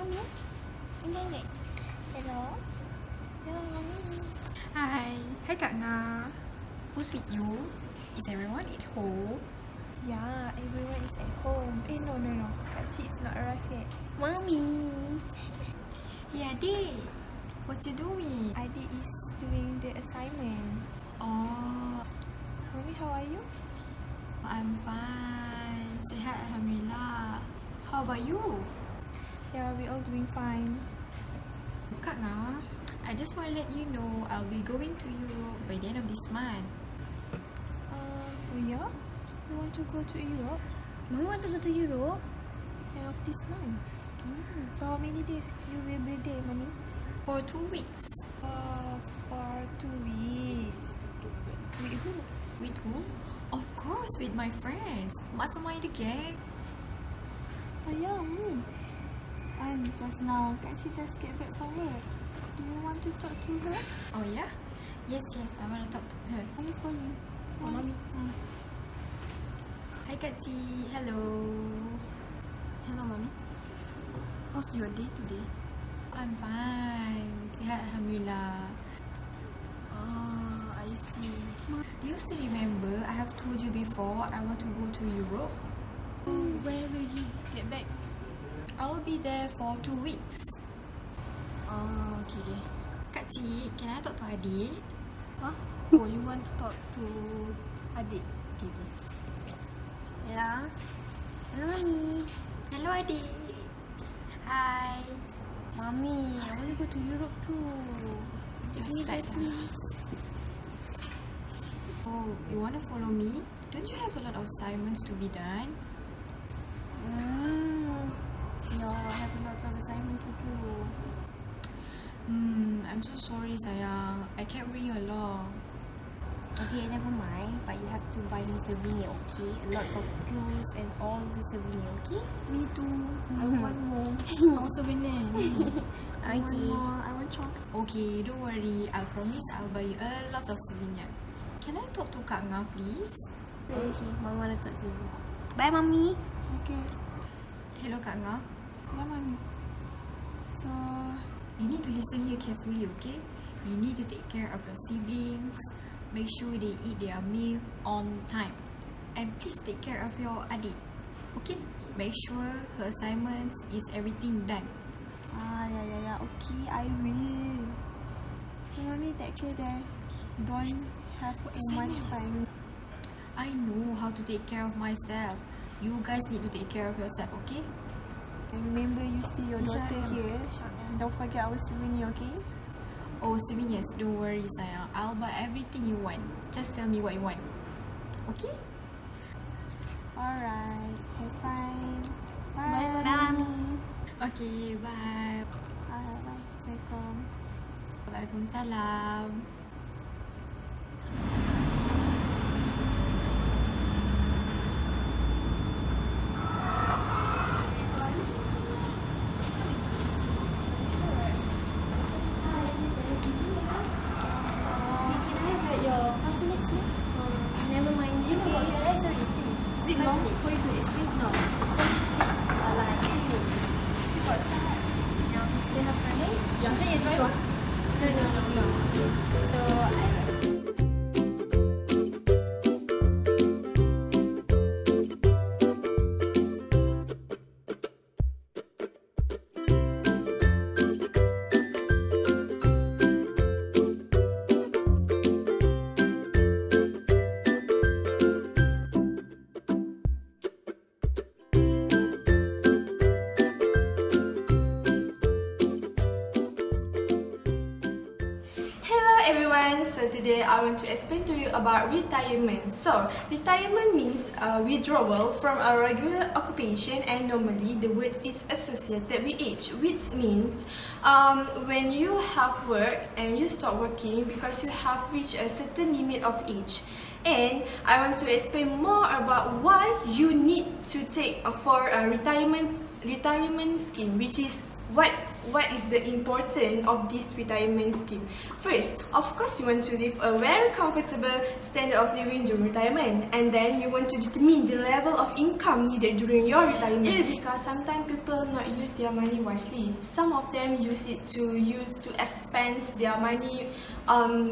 Mommy? Nenek? Hello? Hello, Mommy. Hi. Hi Kak Nga. Who's with you? Is everyone at home? Yeah, everyone is at home. No. Kak Cik is not arrived yet. Mommy! Yeah, Adik. What you doing? Adik is doing the assignment. Oh, Mommy, how are you? I'm fine. Sehat, Alhamdulillah. How about you? Yeah, we all doing fine. Kak Nga, I just want to let you know I'll be going to Europe by the end of this month. Oh yeah? You want to go to Europe? Mama want to go to Europe? End of this month. So how many days you will be there, Mommy? For 2 weeks. For 2 weeks. With who? With who? Of course, with my friends. Mastermind the gang. Oh yeah, me. And just now, Kak Cik just get back from work. Do you want to talk to her? Oh yeah? Yes, I want to talk to her. Mommy's calling. Oh, Mommy. Hi Kak Cik. Hello. Hello, Mommy. How's your day today? I'm fine. Sehat, Alhamdulillah. I see. Do you still remember I have told you before I want to go to Europe? Where will you get back? I'll be there for 2 weeks. Okay. Kak Cik, can I talk to Adik? Huh? Oh, you want to talk to adik? Okay. Yeah. Hello, Mommy. Hello Adik. Hi. Mommy, I want to go to Europe too. Take me there, please. Oh, you want to follow me? Don't you have a lot of assignments to be done? No, I have a lot of assignment to do. I'm so sorry sayang. I can't bring you along. Okay, never mind. But you have to buy me souvenir, okay? A lot of clothes and all the souvenir, okay? Me too. I want more. I want souvenir. I want more. I want chocolate. Okay, don't worry. I promise I'll buy you a lot of souvenir. Can I talk to Kak Nga, please? Okay, Mama want to talk to you. Bye, Mommy. Okay. Hello Kak Nga. Yeah, Mommy. So, You need to listen here carefully, okay? You need to take care of your siblings. Make sure they eat their meal on time. And please take care of your adik. Okay? Make sure her assignments is everything done. yeah. Okay, I will. So, Mommy, take care there. Don't have too much fun. I know how to take care of myself. You guys need to take care of yourself, okay? And remember, you stay your daughter here. Don't forget our souvenir, okay? Oh, souvenirs, don't worry sayang. I'll buy everything you want. Just tell me what you want. Okay? Alright, have fun. Bye, Bye. Mommy. Okay, bye. Alright, bye. Assalamualaikum. Waalaikumsalam. Never mind. You know what? Is it long for you to explain? No. Still have time? Sure. No. So everyone, so today I want to explain to you about retirement. So, retirement means withdrawal from a regular occupation, and normally the word is associated with age, which means when you have work and you stop working because you have reached a certain limit of age. And I want to explain more about why you need to take for a retirement scheme, which is what is the importance of this retirement scheme? First, of course, you want to live a very comfortable standard of living during retirement, and then you want to determine the level of income needed during your retirement. Because sometimes people not use their money wisely. Some of them use it to expense their money,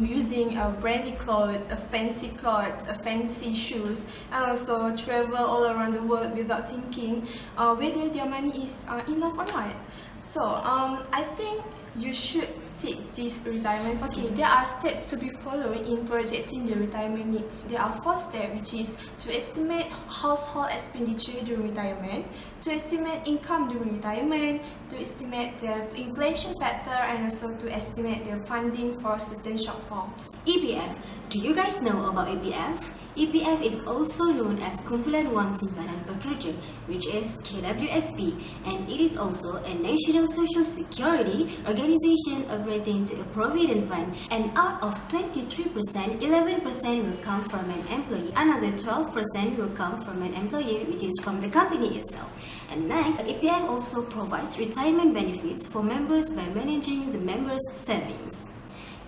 using a brandy clothes, a fancy shoes, and also travel all around the world without thinking whether their money is enough or not. So I think you should take this retirement scheme. Okay, there are steps to be followed in projecting the retirement needs. There are 4 steps, which is to estimate household expenditure during retirement, to estimate income during retirement, to estimate the inflation factor, and also to estimate the funding for certain shortfalls. EPF. Do you guys know about EPF? EPF is also known as Kumpulan Wang Simpanan Pekerja, which is KWSP, and it is also a national social security organization operating to a provident fund. And out of 23%, 11% will come from an employee, another 12% will come from an employer, which is from the company itself. And next, EPF also provides retirement benefits for members by managing the members' savings.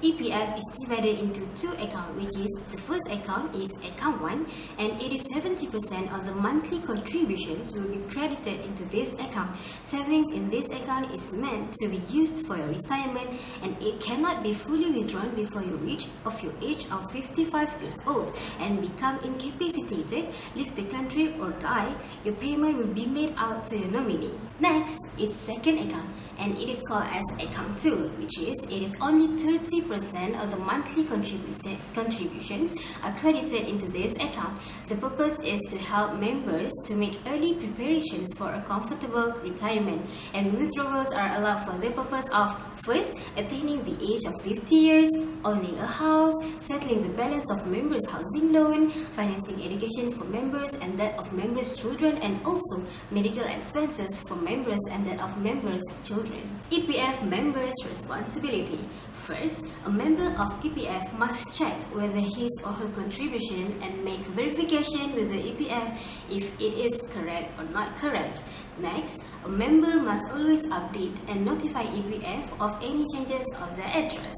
EPF is divided into 2 accounts, which is the first account is account 1, and 87% of the monthly contributions will be credited into this account. Savings in this account is meant to be used for your retirement, and it cannot be fully withdrawn before you reach your age of 55 years old and become incapacitated, leave the country, or die. Your payment will be made out to your nominee. Next, it's second account, and it is called as account 2, which is it is only 30% of the monthly contributions are credited into this account. The purpose is to help members to make early preparations for a comfortable retirement, and withdrawals are allowed for the purpose of first, attaining the age of 50 years, owning a house, settling the balance of members' housing loan, financing education for members and that of members' children, and also medical expenses for members and that of members' children. EPF members' responsibility. First, a member of EPF must check whether his or her contribution and make verification with the EPF if it is correct or not correct. Next, a member must always update and notify EPF of any changes of their address.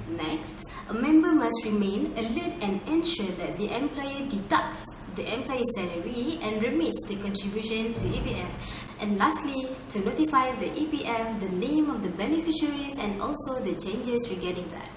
Next, a member must remain alert and ensure that the employer deducts the employee's salary and remits the contribution to EPF. And lastly, to notify the EPF the name of the beneficiaries and also the changes regarding that.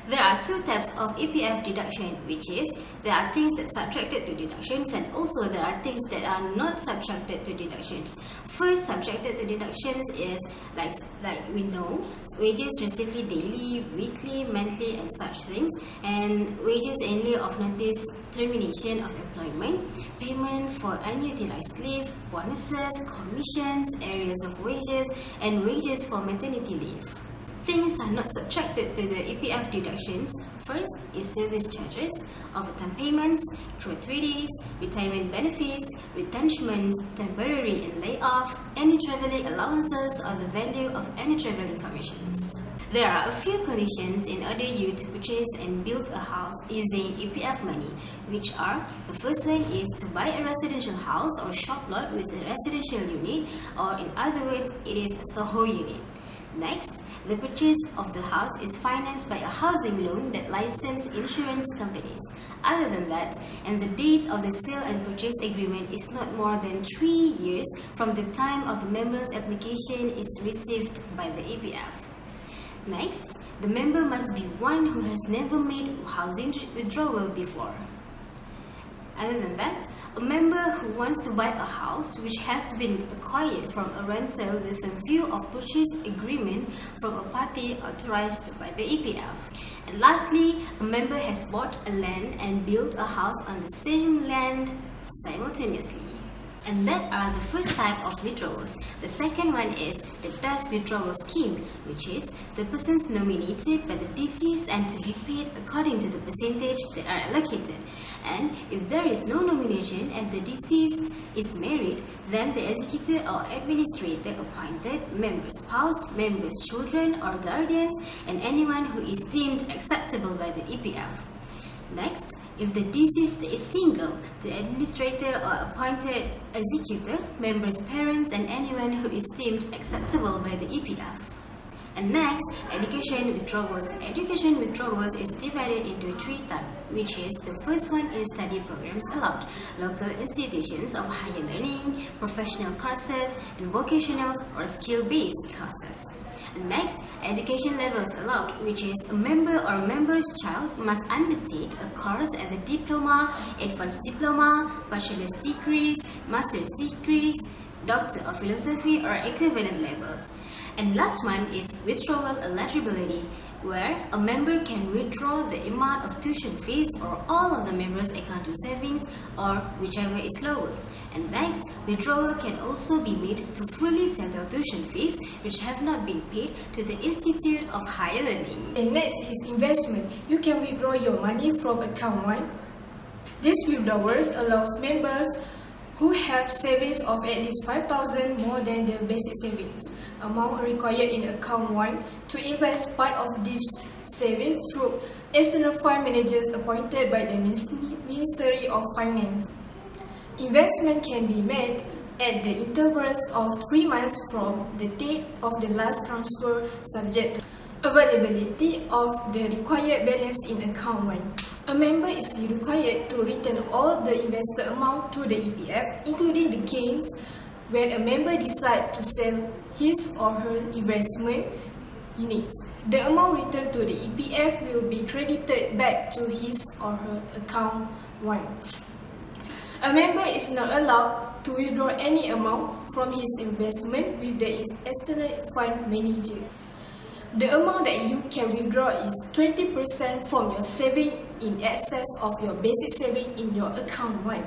There are 2 types of EPF deduction, which is there are things that are subtracted to deductions, and also there are things that are not subtracted to deductions. First, subtracted to deductions is like we know, wages received daily, weekly, monthly, and such things, and wages in lieu of notice termination of employment, payment for unutilized leave, bonuses, commissions, areas of wages, and wages for maternity leave. Things are not subtracted to the EPF deductions. First is service charges, overtime payments, gratuities, retirement benefits, retrenchments, temporary and layoff, any travelling allowances, or the value of any travelling commissions. There are a few conditions in order you to purchase and build a house using EPF money, which are: the first one is to buy a residential house or shop lot with a residential unit, or in other words, it is a SOHO unit. Next, the purchase of the house is financed by a housing loan that licensed insurance companies. Other than that, and the date of the sale and purchase agreement is not more than 3 years from the time of the member's application is received by the EPF. Next, the member must be one who has never made housing withdrawal before. Other than that, a member who wants to buy a house which has been acquired from a rental with a view of purchase agreement from a party authorized by the EPF. And lastly, a member has bought a land and built a house on the same land simultaneously. And that are the first type of withdrawals. The second one is the death withdrawal scheme, which is the persons nominated by the deceased and to be paid according to the percentage that are allocated. And if there is no nomination and the deceased is married, then the executor or administrator appointed, member's spouse, member's children or guardians, and anyone who is deemed acceptable by the EPF. Next, If the deceased is single, the administrator or appointed executor, member's parents, and anyone who is deemed acceptable by the EPF. And next, education withdrawals. Education withdrawals is divided into 3 types, which is the first one is study programs allowed, local institutions of higher learning, professional courses, and vocational or skill-based courses. And next, education levels allowed, which is a member or member's child must undertake a course at the diploma, advanced diploma, bachelor's degrees, master's degrees, doctor of philosophy or equivalent level. And last one is withdrawal eligibility, where a member can withdraw the amount of tuition fees or all of the members' account to savings or whichever is lower. And next, withdrawal can also be made to fully settle tuition fees which have not been paid to the Institute of Higher Learning. And next is investment. You can withdraw your money from account 1. This withdrawals allows members who have savings of at least 5,000 more than the basic savings amount required in account 1 to invest part of this savings through external fund managers appointed by the Ministry of Finance. Investment can be made at the intervals of 3 months from the date of the last transfer, subject to availability of the required balance in account 1. A member is required to return all the invested amount to the EPF, including the gains, when a member decides to sell his or her investment units. The amount returned to the EPF will be credited back to his or her account 1. A member is not allowed to withdraw any amount from his investment with the external fund manager. The amount that you can withdraw is 20% from your saving in excess of your basic saving in your account 1.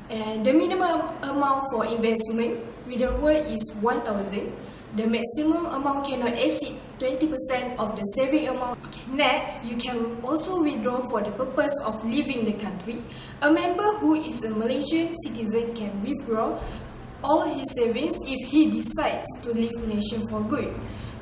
And the minimum amount for investment withdrawal is 1,000. The maximum amount cannot exceed 20% of the saving amount. Next, you can also withdraw for the purpose of leaving the country. A member who is a Malaysian citizen can withdraw all his savings if he decides to leave the nation for good.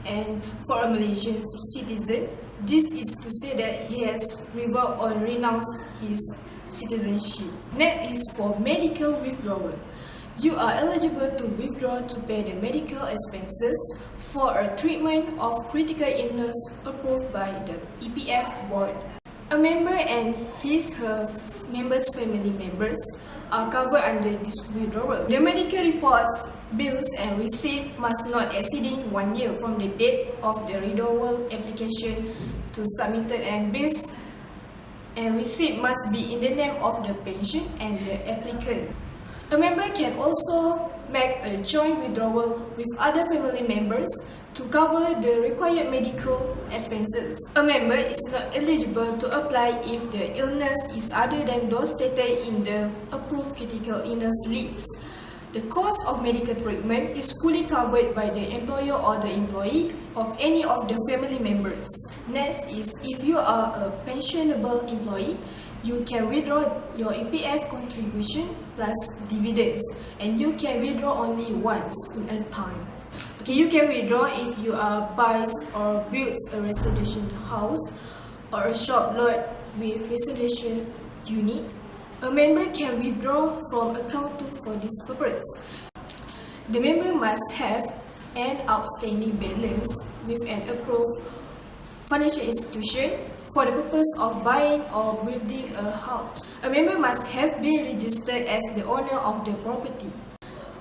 And for a Malaysian citizen, this is to say that he has revoked or renounced his citizenship. Next is for medical withdrawal. You are eligible to withdraw to pay the medical expenses for a treatment of critical illness approved by the EPF board. A member and his/her members' family members are covered under this withdrawal. The medical reports, bills and receipt must not exceeding 1 year from the date of the withdrawal application to submitted, and bills and receipt must be in the name of the patient and the applicant. A member can also make a joint withdrawal with other family members to cover the required medical expenses. A member is not eligible to apply if the illness is other than those stated in the approved critical illness list. The cost of medical treatment is fully covered by the employer or the employee of any of the family members. Next is, if you are a pensionable employee, you can withdraw your EPF contribution plus dividends, and you can withdraw only once in a time. Okay, you can withdraw if you are buys or builds a residential house or a shop lot with residential unit. A member can withdraw from account 2 for this purpose. The member must have an outstanding balance with an approved financial institution for the purpose of buying or building a house. A member must have been registered as the owner of the property.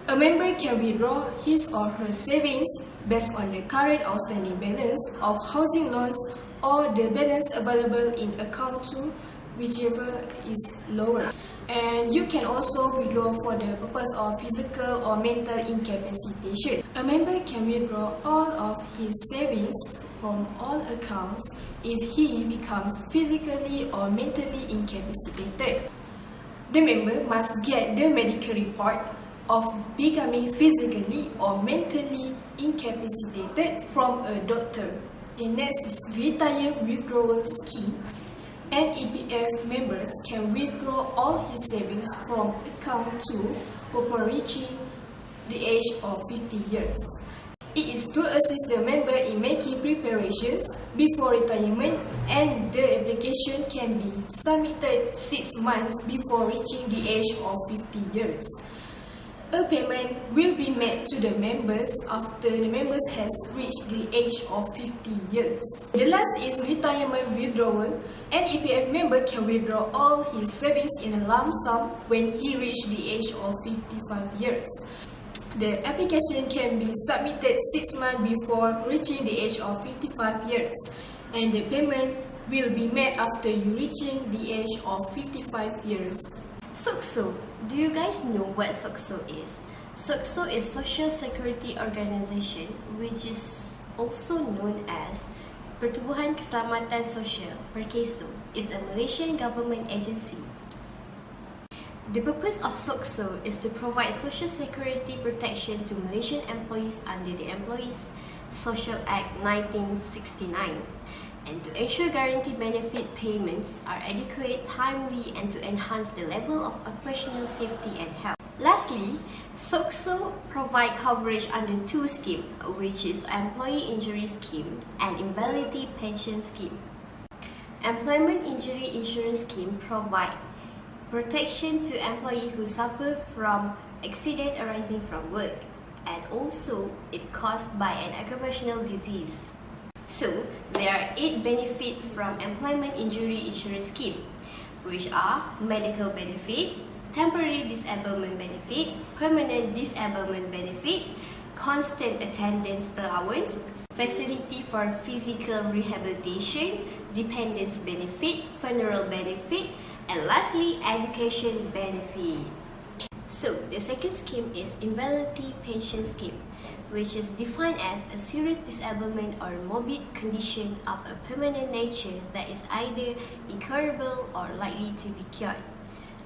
A member can withdraw his or her savings based on the current outstanding balance of housing loans or the balance available in account 2, whichever is lower. And you can also withdraw for the purpose of physical or mental incapacitation. A member can withdraw all of his savings from all accounts if he becomes physically or mentally incapacitated. The member must get the medical report of becoming physically or mentally incapacitated from a doctor. The next is retire withdrawal scheme. And EPF members can withdraw all his savings from account 2 upon reaching the age of 50 years. It is to assist the member in making preparations before retirement, and the application can be submitted 6 months before reaching the age of 50 years. A payment will be made to the members after the members has reached the age of 50 years. The last is retirement withdrawal. An EPF member can withdraw all his savings in a lump sum when he reaches the age of 55 years. The application can be submitted 6 months before reaching the age of 55 years, and the payment will be made after you reaching the age of 55 years. SOCSO. Do you guys know what SOCSO is? SOCSO is Social Security Organization, which is also known as Pertubuhan Keselamatan Sosial, PERKESO, is a Malaysian government agency. The purpose of SOCSO is to provide social security protection to Malaysian employees under the Employees Social Act 1969, and to ensure guaranteed benefit payments are adequate, timely, and to enhance the level of occupational safety and health. Lastly, SOCSO provide coverage under 2 schemes, which is Employee Injury Scheme and Invalidity Pension Scheme. Employment Injury Insurance Scheme provide protection to employees who suffer from accident arising from work, and also it caused by an occupational disease. So, there are 8 benefits from Employment Injury Insurance Scheme, which are medical benefit, temporary disablement benefit, permanent disablement benefit, constant attendance allowance, facility for physical rehabilitation, dependence benefit, funeral benefit, and lastly, education benefit. So, the second scheme is Invalidity Pension Scheme, which is defined as a serious disablement or morbid condition of a permanent nature that is either incurable or likely to be cured,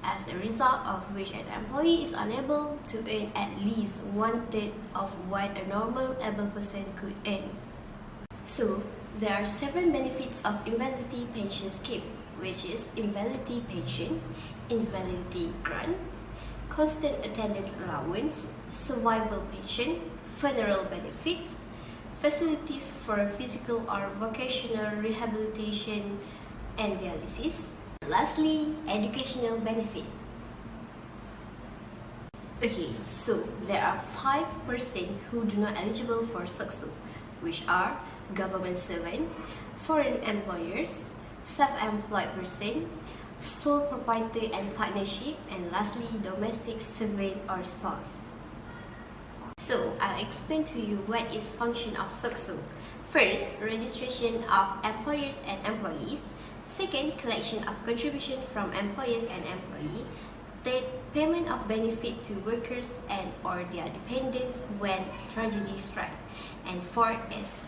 as a result of which an employee is unable to earn at least 1/3 of what a normal able person could earn. So, there are 7 benefits of Invalidity Pension Scheme, which is invalidity pension, invalidity grant, constant attendance allowance, survival pension, funeral benefit, facilities for physical or vocational rehabilitation and dialysis. Lastly, educational benefit. Okay, so there are 5% who do not eligible for SOCSO, which are government servant, foreign employers, self-employed person, sole proprietor and partnership, and lastly, domestic servant or spouse. So, I'll explain to you what is function of SOCSO. First, registration of employers and employees. Second, collection of contribution from employers and employee. Third, payment of benefit to workers and or their dependents when tragedy strike. And fourth is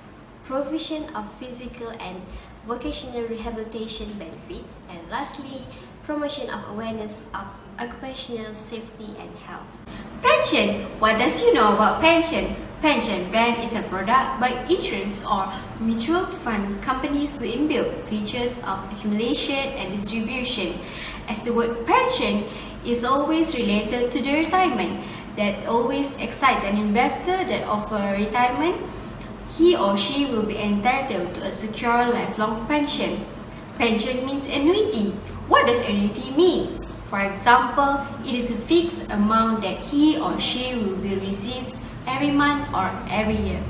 provision of physical and vocational rehabilitation benefits, and lastly, promotion of awareness of occupational safety and health. Pension. What does you know about pension? Pension plan is a product by insurance or mutual fund companies with inbuilt features of accumulation and distribution. As the word pension is always related to the retirement, that always excites an investor that offer retirement. He or she will be entitled to a secure lifelong pension. Pension means annuity. What does annuity mean? For example, it is a fixed amount that he or she will be received every month or every year.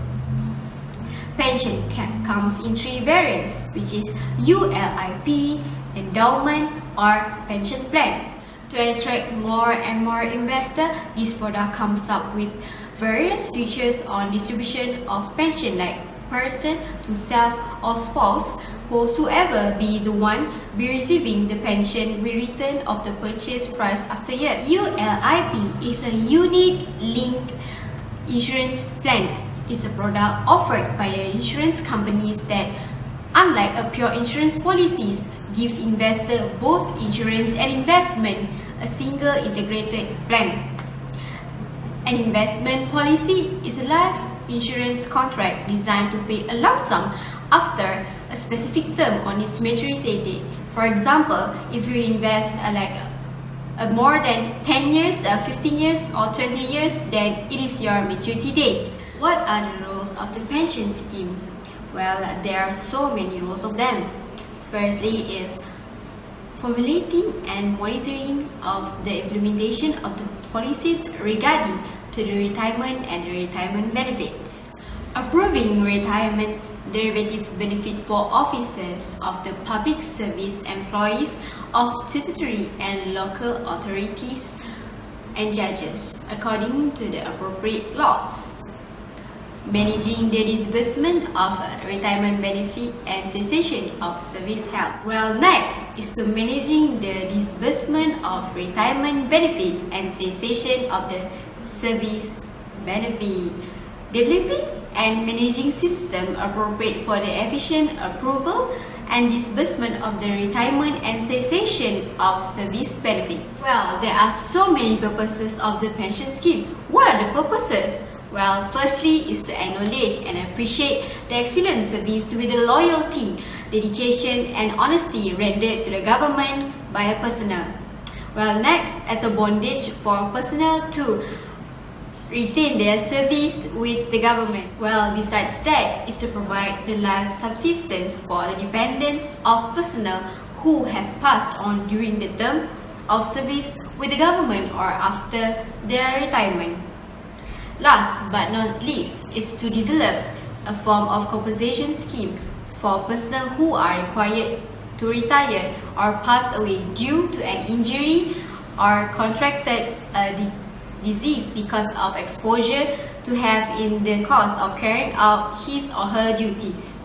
Pension comes in 3 variants, which is ULIP, endowment, or pension plan. To attract more and more investors, this product comes up with various features on distribution of pension, like person to self or spouse, whosoever be the one be receiving the pension with return of the purchase price after years. ULIP is a unit-linked insurance plan. It's a product offered by insurance companies that, unlike a pure insurance policies, give investor both insurance and investment, a single integrated plan. An investment policy is a life insurance contract designed to pay a lump sum after a specific term on its maturity date. For example, if you invest more than 10 years, 15 years or 20 years, then it is your maturity date. What are the roles roles of the pension scheme? Well, there are so many roles of them. Firstly is formulating and monitoring of the implementation of the policies regarding to the retirement and the retirement benefits. Approving retirement derivative benefit for officers of the public service, employees of statutory and local authorities and judges according to the appropriate laws. Managing the disbursement of retirement benefit and cessation of service help. Well, next is to managing the disbursement of retirement benefit and cessation of the service benefit. Developing and managing system appropriate for the efficient approval and disbursement of the retirement and cessation of service benefits. Well, there are so many purposes of the pension scheme. What are the purposes? Well, firstly is to acknowledge and appreciate the excellent service with the loyalty, dedication and honesty rendered to the government by the personnel. Well, next, as a bondage for personnel to retain their service with the government. Well, besides that is to provide the life subsistence for the dependents of personnel who have passed on during the term of service with the government or after their retirement. Last but not least is to develop a form of compensation scheme for personnel who are required to retire or pass away due to an injury or contracted a disease because of exposure to have in the course of carrying out his or her duties.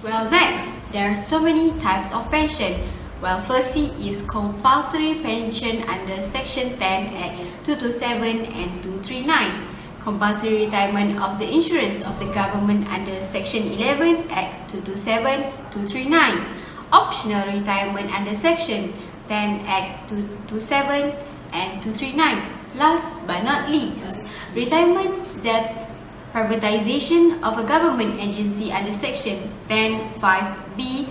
Well, next, there are so many types of pension. Well, firstly is compulsory pension under Section 10 Act 227 and 239. Compulsory retirement of the insurance of the government under Section 11 Act 227-239. Optional retirement under Section 10 Act 227 and 239. Last but not least, retirement that privatization of a government agency under Section 10(5)(b),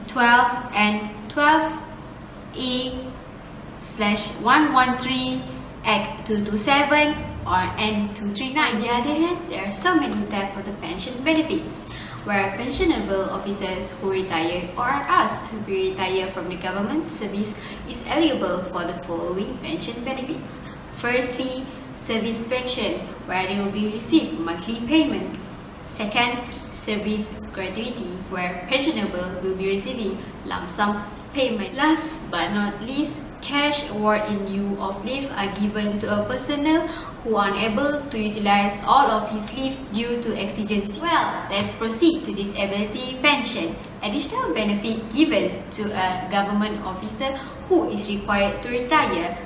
12 and 12A/113 Act 227 or N239. On the other hand, there are so many types of the pension benefits, where pensionable officers who retire or are asked to be retired from the government service is eligible for the following pension benefits. Firstly, service pension, where they will be receive monthly payment. Second, service gratuity, where pensionable will be receiving lump sum payment. Last but not least, cash award in lieu of leave are given to a personnel who are unable to utilize all of his leave due to exigency. Well, let's proceed to disability pension. Additional benefit given to a government officer who is required to retire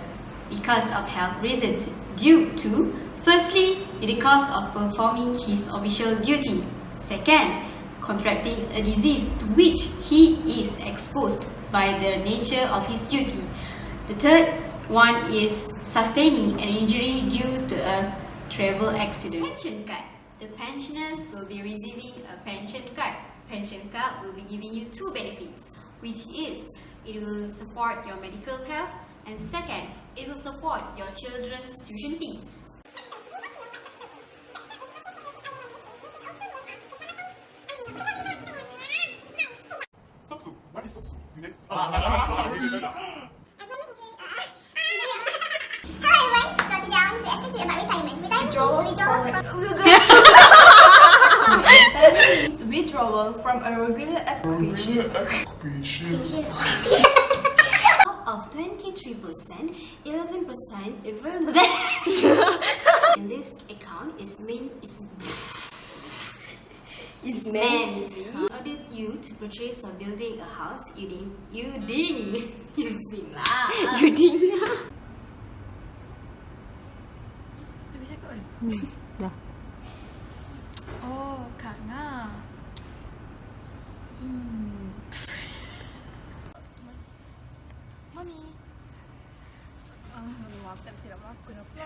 because of health reasons due to, firstly, the cause of performing his official duty. Second, contracting a disease to which he is exposed by the nature of his duty. The third one is sustaining an injury due to a travel accident. Pension card. The pensioners will be receiving a pension card. Pension card will be giving you two benefits, which is it will support your medical health, and second, it will support your children's tuition fees. What is Soksu? Hello everyone, so today I want to explain to you about retirement. Retirement Means withdrawal from a regular occupation. Out of 23%, 11% in this account is meant in order you to purchase or building a house using Dah. Oh, Kak Nga. Mami. Maafkan tidak maafkan apa.